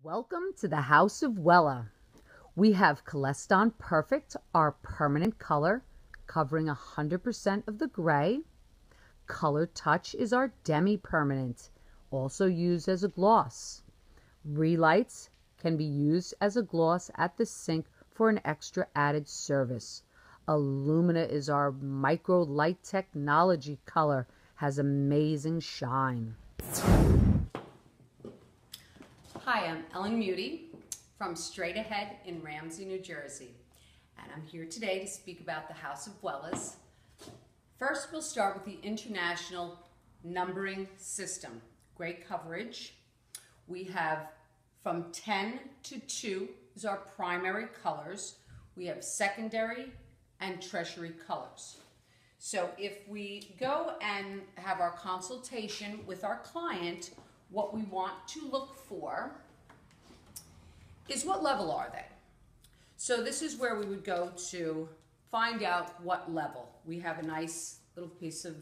Welcome to the House of Wella. We have Koleston Perfect, our permanent color, covering 100% of the gray. Color Touch is our demi-permanent, also used as a gloss. Relights can be used as a gloss at the sink for an extra added service. Illumina is our micro light technology color, has amazing shine. Hi, I'm Ellen Muti from Straight Ahead in Ramsey, New Jersey, and I'm here today to speak about the House of Wellas. First, we'll start with the international numbering system. Great coverage. We have from 10 to 2 is our primary colors. We have secondary and tertiary colors. So if we go and have our consultation with our client, what we want to look for is what level are they? So this is where we would go to find out what level. We have a nice little piece of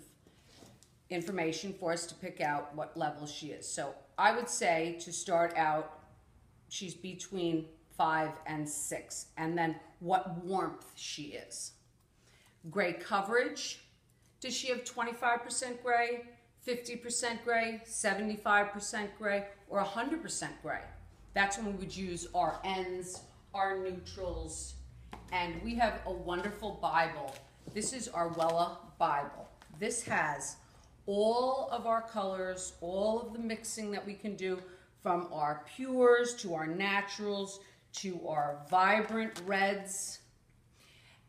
information for us to pick out what level she is. So I would say to start out, she's between 5 and 6, and then what warmth she is. Gray coverage, does she have 25% gray, 50% gray, 75% gray, or 100% gray? That's when we would use our ends, our neutrals, and we have a wonderful Bible. This is our Wella Bible. This has all of our colors, all of the mixing that we can do, from our pures to our naturals to our vibrant reds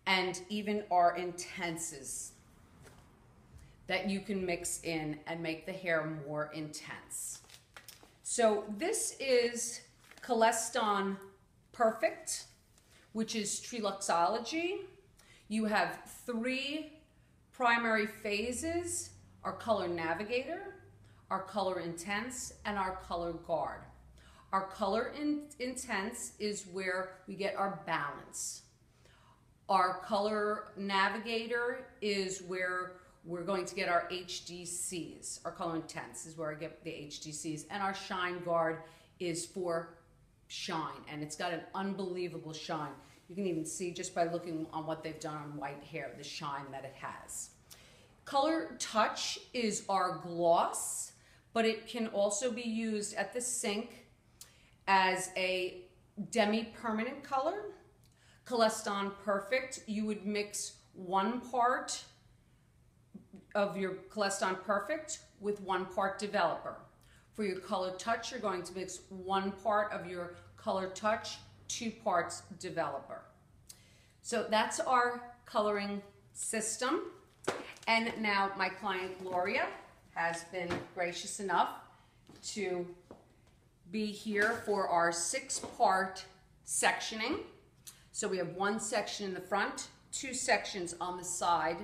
and even our intenses that you can mix in and make the hair more intense. So this is Koleston Perfect, which is Triluxology. You have 3 primary phases: our Color Navigator, our Color Intense, and our Color Guard. Our Color Intense is where we get our balance. Our Color Navigator is where we're going to get our HDCs. Our Color Intense is where I get the HDCs. And our Shine Guard is for shine. And it's got an unbelievable shine. You can even see just by looking on what they've done on white hair, the shine that it has. Color Touch is our gloss, but it can also be used at the sink as a demi-permanent color. Koleston Perfect, you would mix 1 part of your Koleston Perfect with 1 part developer. For your Color Touch, you're going to mix 1 part of your Color Touch, 2 parts developer. So that's our coloring system. And now my client Gloria has been gracious enough to be here for our 6-part sectioning. So we have 1 section in the front, 2 sections on the side,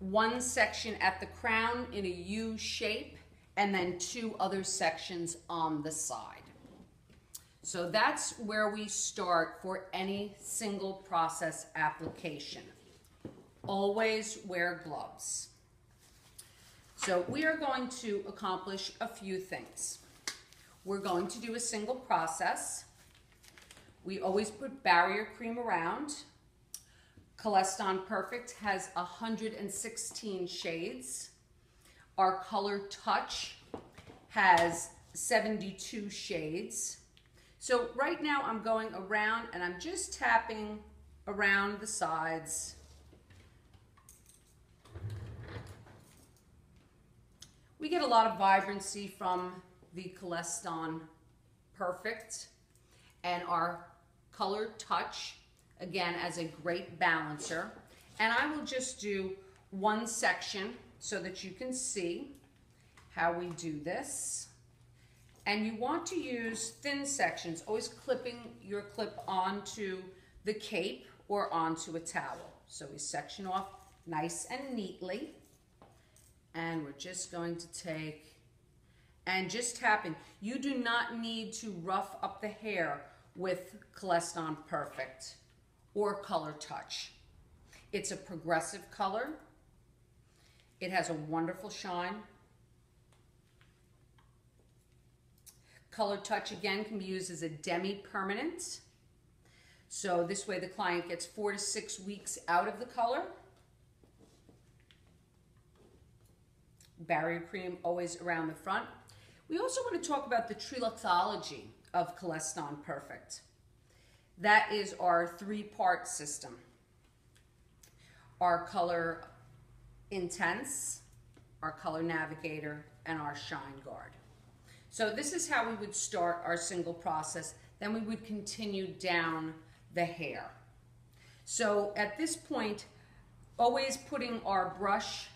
1 section at the crown in a U shape, and then 2 other sections on the side. So that's where we start for any single process application. Always wear gloves. So we are going to accomplish a few things. We're going to do a single process. We always put barrier cream around. Koleston Perfect has 116 shades. Our Color Touch has 72 shades. So right now I'm going around and I'm just tapping around the sides. We get a lot of vibrancy from the Koleston Perfect, and our Color Touch, again, as a great balancer. And I will just do 1 section so that you can see how we do this. And you want to use thin sections, always clipping your clip onto the cape or onto a towel. So we section off nice and neatly. And we're just going to take and just tapping. You do not need to rough up the hair with Koleston Perfect or Color Touch. It's a progressive color. It has a wonderful shine. Color Touch, again, can be used as a demi-permanent. So this way the client gets 4 to 6 weeks out of the color. Barrier cream always around the front. We also want to talk about the triluxology of Koleston Perfect. That is our 3-part system. Our Color Intense, our Color Navigator, and our Shine Guard. So this is how we would start our single process. Then we would continue down the hair. So at this point, always putting our brush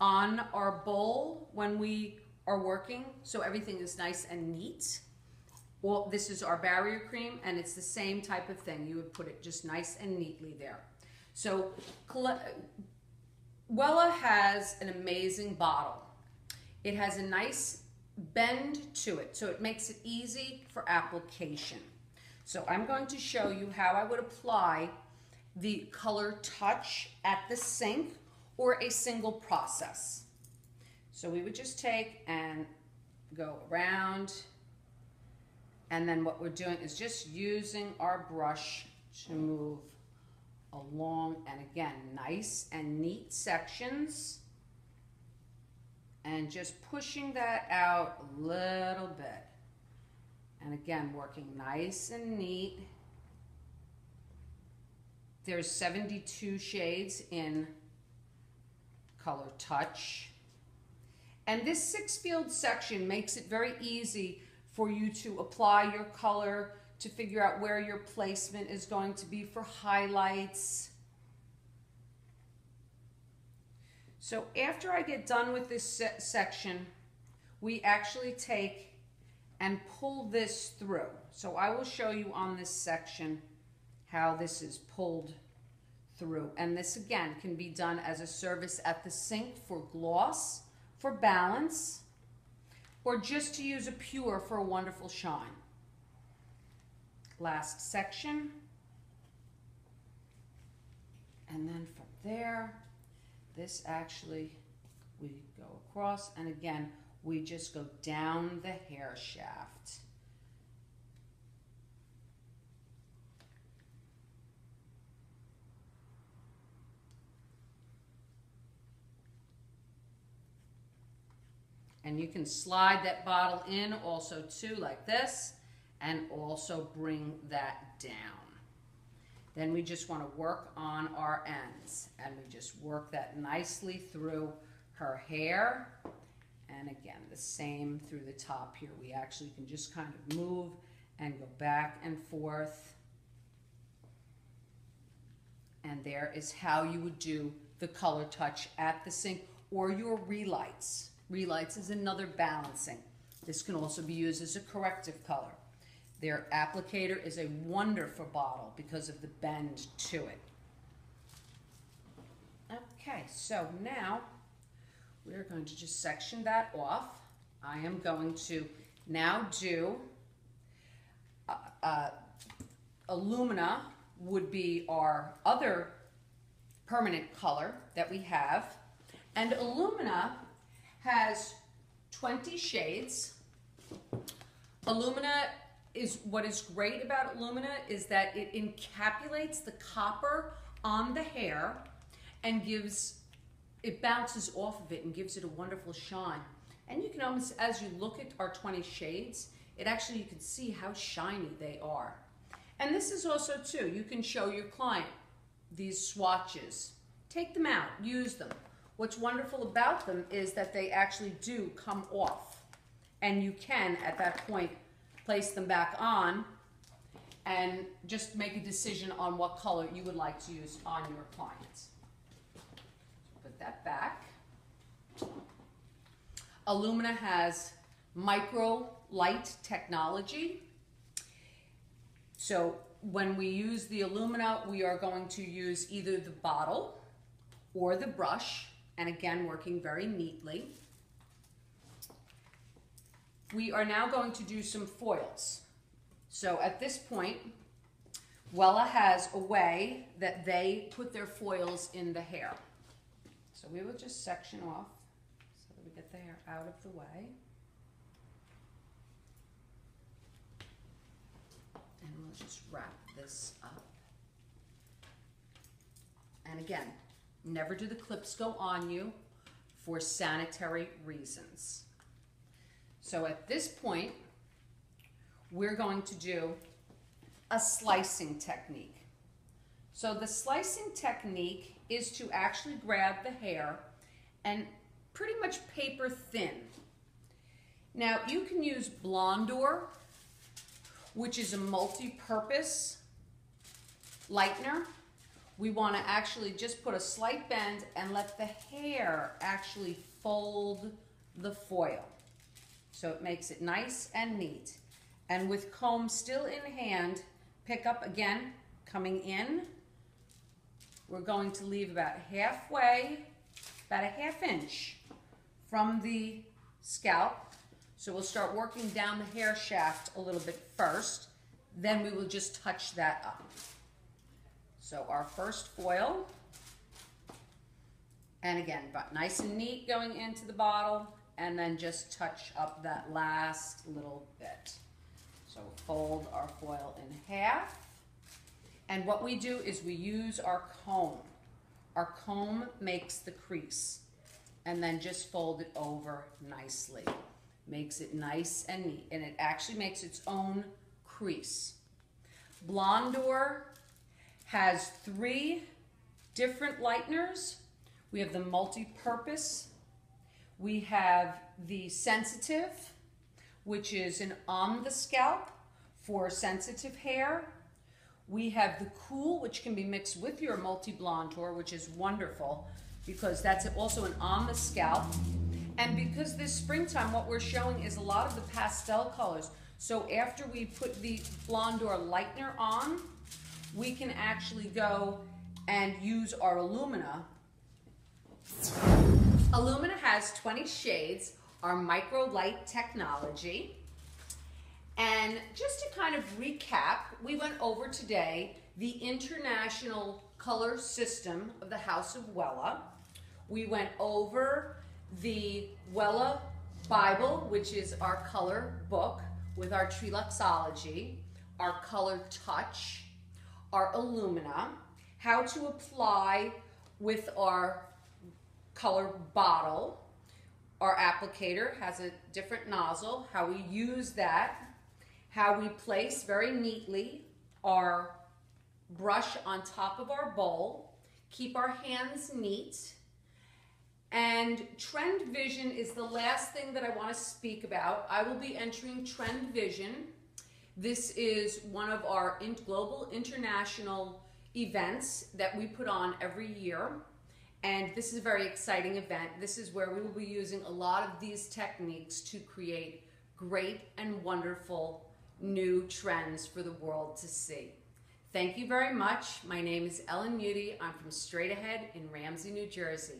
on our bowl when we are working, so everything is nice and neat. Well, this is our barrier cream, and it's the same type of thing. You would put it just nice and neatly there. So Wella has an amazing bottle. It has a nice bend to it, so it makes it easy for application. So I'm going to show you how I would apply the Color Touch at the sink or a single process. So we would just take and go around, and then what we're doing is just using our brush to move along, and again, nice and neat sections, and just pushing that out a little bit. And again, working nice and neat. There's 72 shades in Color Touch. And this 6-field section makes it very easy for you to apply your color, to figure out where your placement is going to be for highlights. So after I get done with this section, we actually take and pull this through. So I will show you on this section how this is pulled through. And this again can be done as a service at the sink for gloss, for balance, or just to use a pure for a wonderful shine. Last section. And then from there, this actually, we go across, and again, we just go down the hair shaft. And you can slide that bottle in also too, like this, and also bring that down. Then we just want to work on our ends, and we just work that nicely through her hair. And again, the same through the top here. We actually can just kind of move and go back and forth. And there is how you would do the Color Touch at the sink, or your relights. Relights is another balancing. This can also be used as a corrective color. Their applicator is a wonderful bottle because of the bend to it. Okay, so now we're going to just section that off. I am going to now do Illumina would be our other permanent color that we have. And Illumina has 20 shades. Illumina is, what is great about Illumina is that it encapsulates the copper on the hair and it bounces off of it and gives it a wonderful shine. And you can almost, as you look at our 20 shades, it actually, you can see how shiny they are. And this is also too, you can show your client these swatches. Take them out, use them. What's wonderful about them is that they actually do come off. And you can, at that point, place them back on and just make a decision on what color you would like to use on your clients. Put that back. Illumina has micro light technology. So when we use the Illumina, we are going to use either the bottle or the brush, and again, working very neatly. We are now going to do some foils. So at this point, Wella has a way that they put their foils in the hair. So we will just section off so that we get the hair out of the way. wrap this up. And again, never do the clips go on you for sanitary reasons. So at this point, we're going to do a slicing technique. So the slicing technique is to actually grab the hair and pretty much paper thin. Now you can use Blondor, which is a multi-purpose lightener. We want to actually just put a slight bend and let the hair actually fold the foil. So it makes it nice and neat. And with comb still in hand, pick up again, coming in. We're going to leave about halfway, about a ½ inch from the scalp. So we'll start working down the hair shaft a little bit first, then we will just touch that up. So our first foil, and again, but nice and neat going into the bottle, and then just touch up that last little bit. So fold our foil in half, and what we do is we use our comb. Our comb makes the crease, and then just fold it over nicely. Makes it nice and neat, and it actually makes its own crease. Blondor has 3 different lighteners. We have the multi-purpose, we have the sensitive, which is an on the scalp for sensitive hair. We have the cool, which can be mixed with your multi-Blondor, which is wonderful because that's also an on the scalp. And because this springtime, what we're showing is a lot of the pastel colors. So after we put the Blondor lightener on, we can actually go and use our Illumina. Illumina has 20 shades, our micro light technology. And just to kind of recap, we went over today the international color system of the House of Wella. We went over the Wella Bible, which is our color book with our Triluxology, our color touch, our Illumina, how to apply with our color bottle. Our applicator has a different nozzle, how we use that, how we place very neatly our brush on top of our bowl, keep our hands neat. And trend vision is the last thing that I want to speak about. I will be entering trend vision. This is one of our global international events that we put on every year. And this is a very exciting event. This is where we will be using a lot of these techniques to create great and wonderful new trends for the world to see. Thank you very much. My name is Ellen Muti. I'm from Straight Ahead in Ramsey, New Jersey.